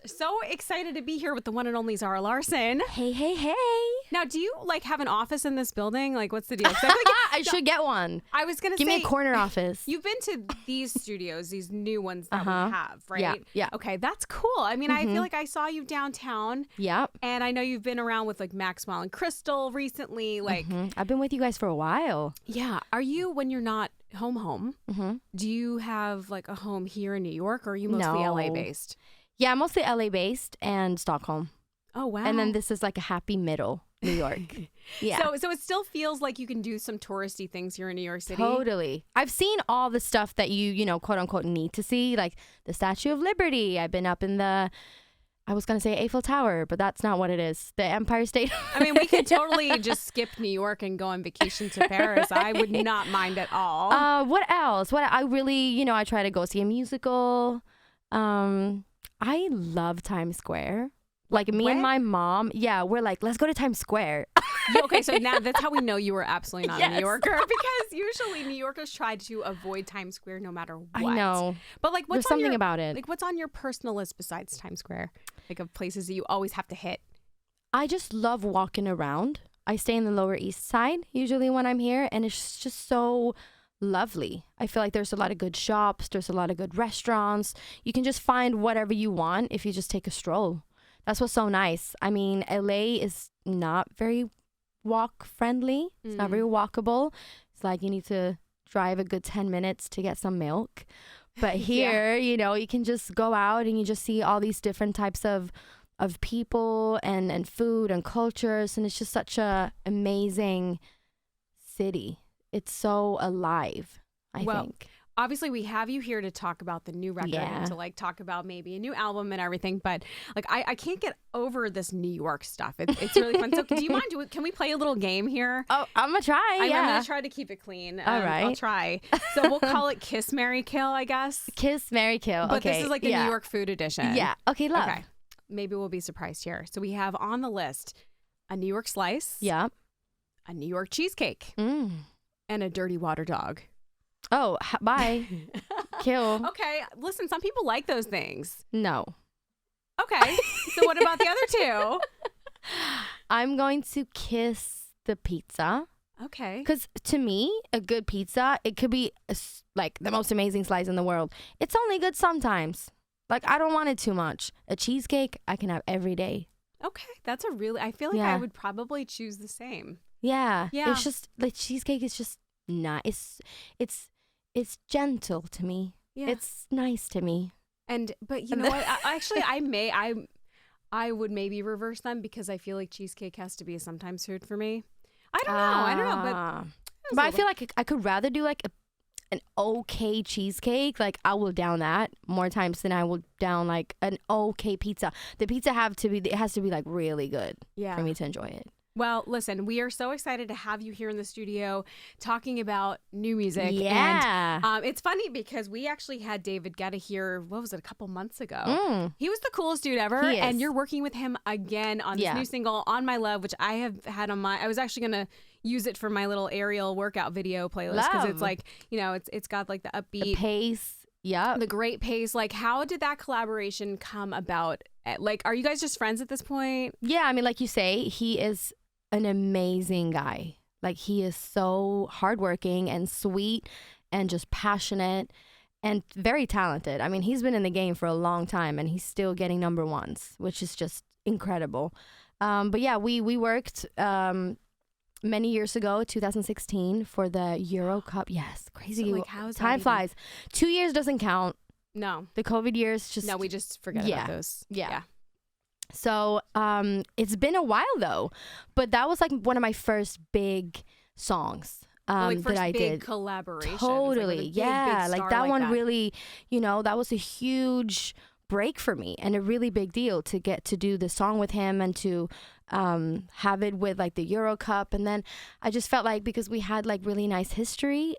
gosh. So excited to be here with the one and only Zara Larsson. Hey, hey, hey. Now, do you have an office in this building? Like, what's the deal? I should get one. I was going to say. Give me a corner office. You've been to these studios, these new ones that we have, right? Yeah. Okay, that's cool. I mean, I feel like I saw you downtown. Yep. And I know you've been around with Maxwell and Crystal recently. I've been with you guys for a while. Yeah. Are you, when you're not home, do you have a home here in New York, or are you mostly LA based? Yeah, mostly LA based and Stockholm. Oh, wow. And then this is a happy middle, New York. Yeah. So it still feels like you can do some touristy things here in New York City. Totally. I've seen all the stuff that you quote unquote need to see, like the Statue of Liberty. I've been up in I was going to say Eiffel Tower, but that's not what it is. The Empire State. I mean, we could totally just skip New York and go on vacation to Paris. I would not mind at all. What else? I really, I try to go see a musical. I love Times Square. And my mom, we're let's go to Times Square. Okay, so now that's how we know you were absolutely not a New Yorker, because usually New Yorkers try to avoid Times Square no matter what. I know. But there's something about it. What's on your personal list besides Times Square? Of places that you always have to hit? I just love walking around. I stay in the Lower East Side usually when I'm here, and it's just so lovely. I feel like there's a lot of good shops, there's a lot of good restaurants. You can just find whatever you want if you just take a stroll. That's what's so nice. I mean, LA is not very walk friendly. It's not very walkable. It's you need to drive a good 10 minutes to get some milk. But here, you can just go out and you just see all these different types of people and food and cultures. And it's just such a amazing city. It's so alive, I think. Obviously, we have you here to talk about the new record and to talk about maybe a new album and everything. But I can't get over this New York stuff. It's really fun. So do you mind? Can we play a little game here? Oh, I'm going to try. I'm going to try to keep it clean. All right. I'll try. So we'll call it Kiss, Marry, Kill, I guess. Kiss, Marry, Kill. But this is the New York food edition. Yeah. Okay, love. Okay. Maybe we'll be surprised here. So we have on the list a New York slice. Yeah. A New York cheesecake. And a dirty water dog. Oh, bye. Kill. Okay. Listen, some people like those things. No. Okay. So what about the other two? I'm going to kiss the pizza. Okay. Because to me, a good pizza, it could be the most amazing slice in the world. It's only good sometimes. I don't want it too much. A cheesecake, I can have every day. Okay. That's I feel like I would probably choose the same. Yeah. It's just, cheesecake is just not, it's gentle to me. Yeah. It's nice to me. But you know what? Actually, I would maybe reverse them, because I feel like cheesecake has to be a sometimes food for me. I don't know, but I feel like I could rather do an okay cheesecake. I will down that more times than I will down an okay pizza. The pizza has to be really good for me to enjoy it. Well, listen, we are so excited to have you here in the studio talking about new music. Yeah. And it's funny because we actually had David Guetta here, what was it, a couple months ago. He was the coolest dude ever. And you're working with him again on this new single, On My Love, which I have had on I was actually going to use it for my little aerial workout video playlist, because it's it's got the upbeat. The pace. Yeah. The great pace. How did that collaboration come about? Are you guys just friends at this point? Yeah. I mean, like you say, he is an amazing guy. He is so hardworking and sweet and just passionate and very talented. I mean, he's been in the game for a long time and he's still getting number ones, which is just incredible. But yeah, we worked many years ago, 2016, for the Euro Cup. Yes, crazy. So, how is time flies. 2 years doesn't count. No. The COVID years just... No, we just forget about those. Yeah. So it's been a while though, but that was one of my first big songs first that I big did. Collaboration. Totally, big that one really, that was a huge break for me and a really big deal to get to do the song with him and to have it with the Euro Cup. And then I just felt because we had really nice history.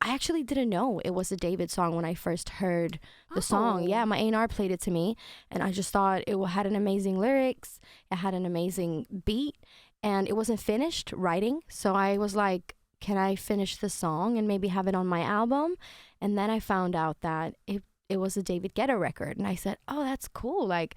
I actually didn't know it was a David song when I first heard the song. Yeah, my A&R played it to me, and I just thought it had an amazing lyrics, it had an amazing beat, and it wasn't finished writing. So I was like, can I finish the song and maybe have it on my album? And then I found out that it it was a David Guetta record. And I said, oh, that's cool. Like,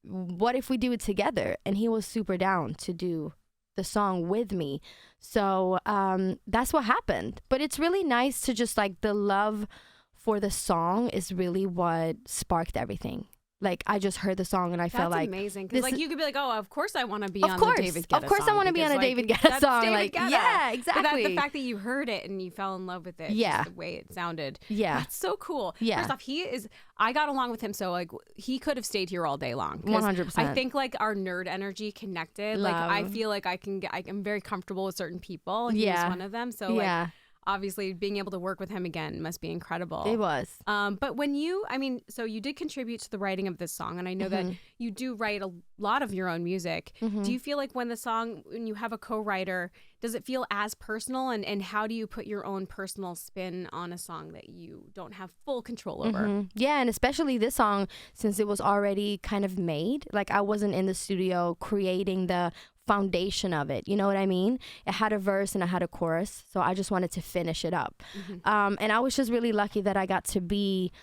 what if we do it together? And he was super down to do the song with me. So that's what happened. But it's really nice to just like the love for the song is really what sparked everything. Like, I just heard the song and I felt like... That's amazing. Because, like, you could be like, oh, of course I want to be on the David Guetta song. Of course I want to be on a David Guetta song. David like, Guetta. Yeah, exactly. But the fact that you heard it and you fell in love with it, yeah, just the way it sounded. Yeah. That's so cool. Yeah. First off, I got along with him, so, like, he could have stayed here all day long. 100%. I think, like, our nerd energy connected. Love. Like, I feel like I'm very comfortable with certain people. He was one of them. So, like... Obviously, being able to work with him again must be incredible. It was. But when so you did contribute to the writing of this song, and I know that you do write a lot of your own music. Do you feel like when you have a co-writer, does it feel as personal? And how do you put your own personal spin on a song that you don't have full control over? Yeah, and especially this song, since it was already kind of made. Like, I wasn't in the studio creating the foundation of it, you know what I mean? It had a verse and it had a chorus, so I just wanted to finish it up. And I was just really lucky that I got to be,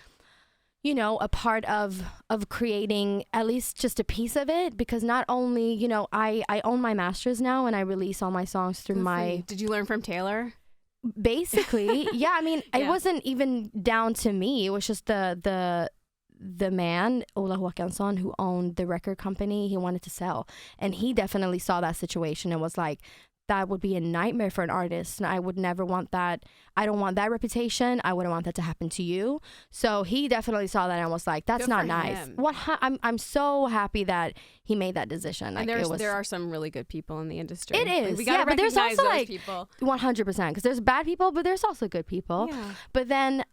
you know, a part of creating at least just a piece of it, because not only, you know, I own my masters now and I release all my songs through my... Did you learn from Taylor? Basically, yeah. I mean, it wasn't even down to me. It was just the man, Ola Håkansson, who owned the record company. He wanted to sell, and he definitely saw that situation and was like, that would be a nightmare for an artist, and I would never want that. I don't want that reputation. I wouldn't want that to happen to you. So he definitely saw that and was like, that's not nice. I'm so happy that he made that decision. Like, and there are some really good people in the industry. It is. Like, we gotta but there's also like people. 100%, because there's bad people, but there's also good people. Yeah. But then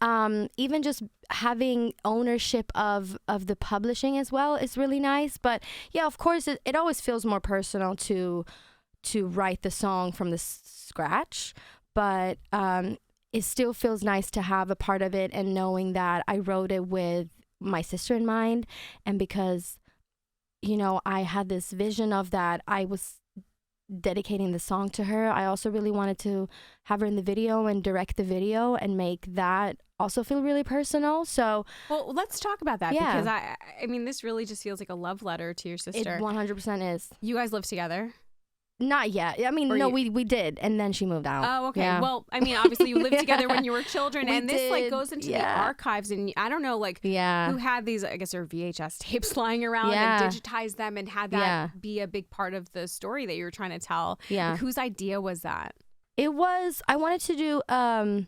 even just having ownership of the publishing as well is really nice. But yeah, of course, it always feels more personal to write the song from the scratch, but it still feels nice to have a part of it and knowing that I wrote it with my sister in mind. And because, you know, I had this vision of that I was dedicating the song to her, I also really wanted to have her in the video and direct the video and make that also feel really personal. So, well, let's talk about that, because I mean, this really just feels like a love letter to your sister. It 100% is. You guys live together? Not yet. I mean, we did, and then she moved out. Oh, okay. Yeah. Well, I mean, obviously you lived together when you were children, and this like goes into the archives, and I don't know, like, who had these, I guess they're VHS tapes lying around and digitized them and had that be a big part of the story that you were trying to tell. Yeah. Like, whose idea was that? It was, I wanted to do a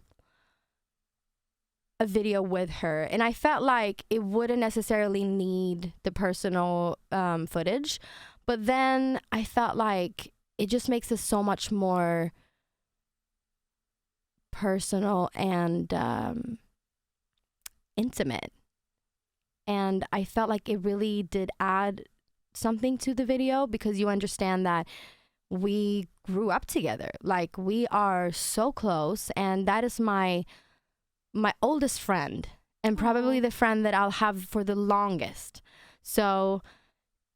video with her, and I felt like it wouldn't necessarily need the personal footage, but then I felt like it just makes it so much more personal and intimate. And I felt like it really did add something to the video, because you understand that we grew up together. Like, we are so close, and that is my oldest friend, and probably the friend that I'll have for the longest. So,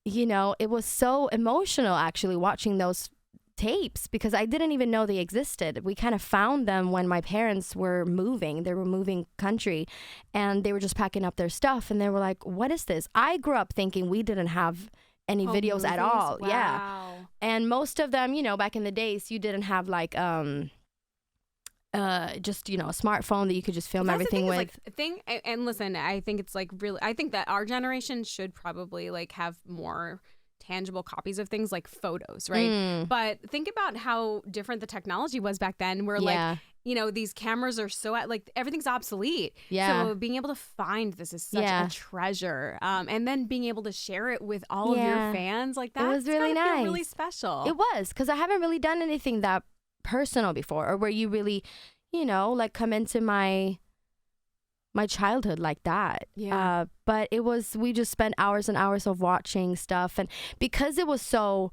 you know, it was so emotional actually watching those tapes, because I didn't even know they existed. We kind of found them when my parents were moving. They were moving country, and they were just packing up their stuff, and they were like, what is this? I grew up thinking we didn't have any videos at all. Wow. Yeah. And most of them, you know, back in the days, you didn't have like just, you know, a smartphone that you could just film everything with. And listen, I think it's like really, I think that our generation should probably like have more tangible copies of things like photos, right? But think about how different the technology was back then, where like, you know, these cameras are so like everything's obsolete. So being able to find this is such a treasure, and then being able to share it with all of your fans, like that was really nice, really special. It was, because I haven't really done anything that personal before, or where you really, you know, like come into my childhood like that. But it was, we just spent hours and hours of watching stuff, and because it was so,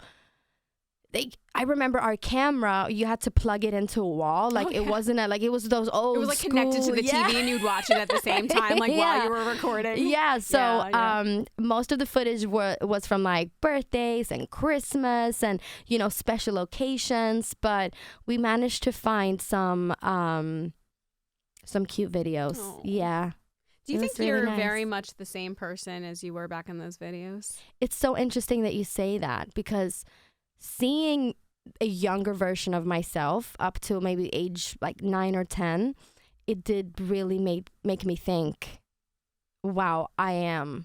I remember our camera, you had to plug it into a wall. Like, it wasn't like, it was those old, it was like connected to the TV, and you'd watch it at the same time, like while you were recording. So most of the footage was from like birthdays and Christmas and, you know, special occasions, but we managed to find some cute videos. Do you think you're very much the same person as you were back in those videos? It's so interesting that you say that, because seeing a younger version of myself up to maybe age like 9 or 10, it did really make me think, wow, I've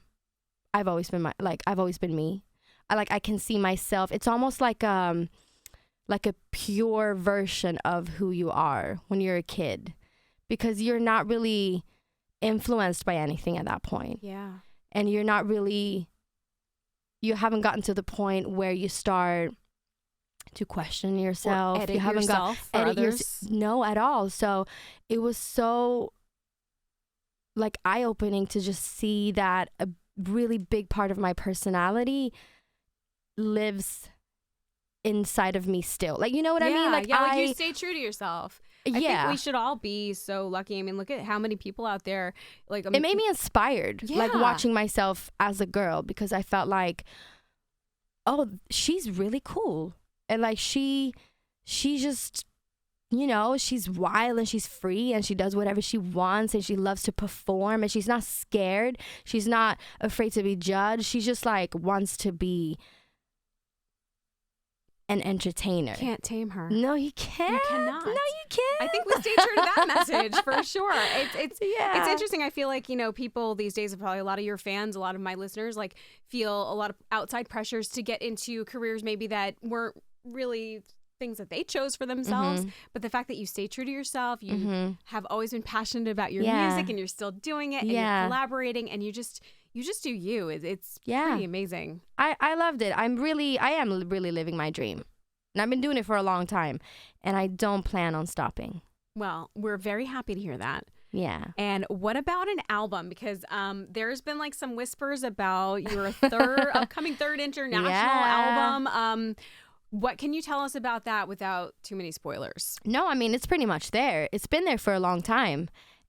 always been me. I can see myself. It's almost like a pure version of who you are when you're a kid, because you're not really influenced by anything at that point. Yeah. And you haven't gotten to the point where you start to question yourself. Or edit you haven't yourself for others. No, at all. So it was so like eye-opening to just see that a really big part of my personality lives inside of me still. Like, you know what I mean? Like you stay true to yourself. I think we should all be so lucky. I mean, look at how many people out there. Like, it made me inspired, like watching myself as a girl, because I felt like, oh, she's really cool. And like she just, you know, she's wild and she's free and she does whatever she wants and she loves to perform and she's not scared. She's not afraid to be judged. She just like wants to be an entertainer. Can't tame her. No, you can't. You cannot. No, you can't. I think we stay true to that message for sure. It's interesting. I feel like, you know, people these days, probably a lot of your fans, a lot of my listeners, like feel a lot of outside pressures to get into careers maybe that weren't really things that they chose for themselves. But the fact that you stay true to yourself, you have always been passionate about your music and you're still doing it and you're collaborating and you just do you. It's pretty amazing. I loved it. I am really living my dream. And I've been doing it for a long time. And I don't plan on stopping. Well, we're very happy to hear that. Yeah. And what about an album? Because there's been like some whispers about your upcoming third international album. What can you tell us about that without too many spoilers? No, I mean, it's pretty much there. It's been there for a long time.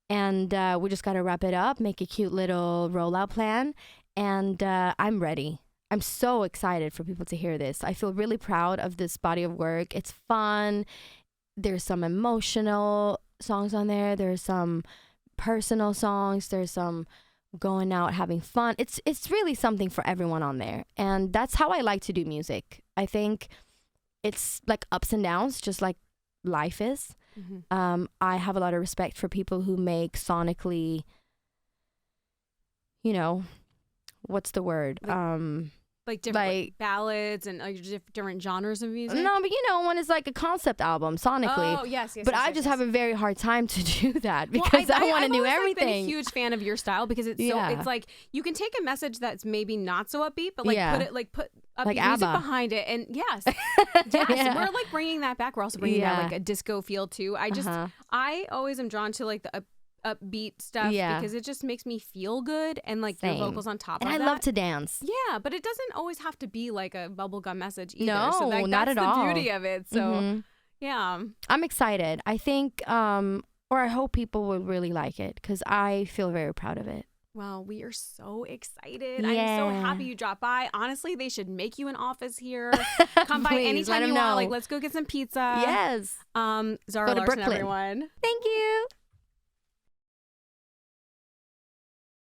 And we just got to wrap it up, make a cute little rollout plan. And I'm ready. I'm so excited for people to hear this. I feel really proud of this body of work. It's fun. There's some emotional songs on there. There's some personal songs. There's some going out, having fun. It's really something for everyone on there. And that's how I like to do music. I think it's like ups and downs, just like life is. I have a lot of respect for people who make sonically, you know, what's the word? Like different like ballads and different genres of music? No, but you know, one is like a concept album sonically. Oh, yes. But I just have a very hard time to do that because I want to do everything. I've been a huge fan of your style because it's it's like you can take a message that's maybe not so upbeat, but like put upbeat music ABBA behind it. And yes, we're like bringing that back. We're also bringing that like a disco feel too. I always am drawn to like the upbeat stuff because it just makes me feel good and like your vocals on top of that. And I love to dance. Yeah, but it doesn't always have to be like a bubblegum message either. No, so like, not at all. That's the beauty of it. So yeah. I'm excited. I think or I hope people will really like it because I feel very proud of it. Well, we are so excited. I'm so happy you dropped by. Honestly, they should make you an office here. Come by anytime you want. Like, let's go get some pizza. Yes. Zara Larsson, everyone. Thank you.